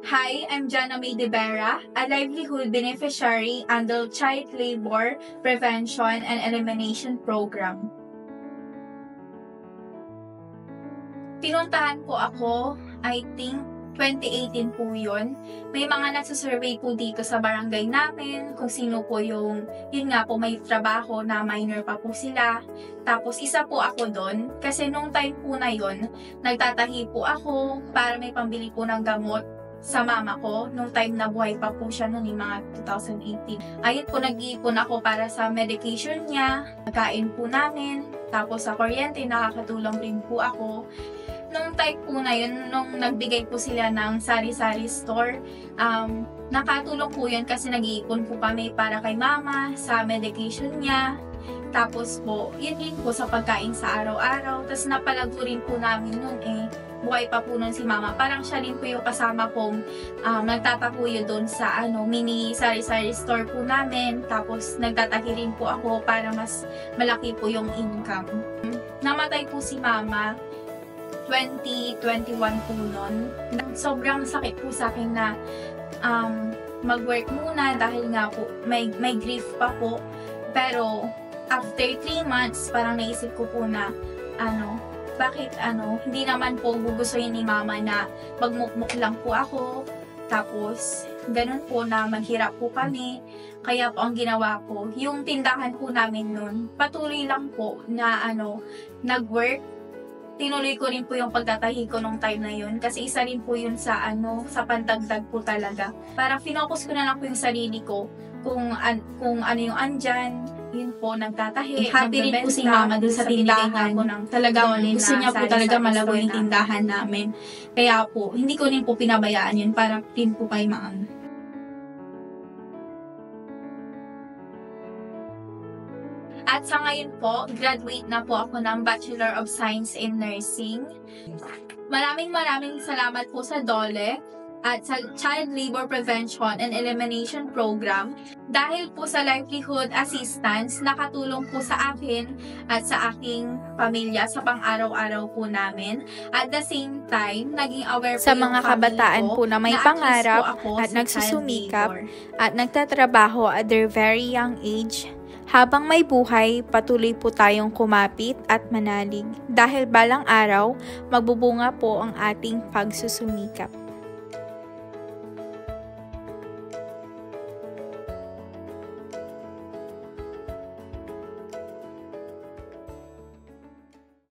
Hi, I'm Jana May De Vera, a livelihood beneficiary under Child Labor Prevention and Elimination Program. Pinuntahan po ako, I think, 2018 po yun. May mga nagsasurvey po dito sa barangay namin kung sino po yung, yun nga po, may trabaho na minor pa po sila. Tapos isa po ako doon kasi nung time po na yun, nagtatahi po ako para may pambili po ng gamot sa mama ko. Nung time na buhay pa po siya noon, mga 2018. Ayun po, nag-iipon ako para sa medication niya, nagkain po namin, tapos sa kuryente, nakakatulong rin po ako. Nung time po na yun, nung nagbigay po sila ng sari-sari store, nakatulong po yun kasi nag-iipon po kami para kay mama, sa medication niya. Tapos po, yun din po sa pagkain sa araw-araw. Tapos napalago rin po namin nun buhay pa po nun si mama. Parang siya din po yung kasama kong nagtatakuyo doon sa mini sari-sari store po namin. Tapos nagtatahi rin po ako para mas malaki po yung income. Namatay po si mama 2021 po nun. Sobrang sakit po sa akin na mag-work muna dahil nga po may grief pa po. Pero after 3 months, parang naisip ko po na bakit hindi naman po gugustuhin ni mama na magmukmuk lang po ako. Tapos ganun po na maghirap po kami. Kaya po ang ginawa ko, yung tindahan po namin nun, patuloy lang po na nag-work. Tinuloy ko rin po yung pagtatahi ko nung time na yun kasi isa rin po yun sa sa pantagdag po talaga. Parang finocus ko na lang po yung sarili ko kung ano yung andyan, yun po, nagtatahi. Happy rin po si mama dun sa tindahan. Talagang gusto niya po talaga malago yung tindahan namin. Kaya po, hindi ko rin po pinabayaan yun para rin po kay mama. At sa ngayon po, graduate na po ako ng Bachelor of Science in Nursing. Maraming salamat po sa DOLE at sa Child Labor Prevention and Elimination Program. Dahil po sa livelihood assistance, nakatulong po sa akin at sa aking pamilya sa pang-araw-araw po namin. At the same time, naging aware po sa mga kabataan po na may pangarap at nagsusumikap at nagtatrabaho at their very young age. Habang may buhay, patuloy po tayong kumapit at manalig dahil balang araw, magbubunga po ang ating pagsusumikap.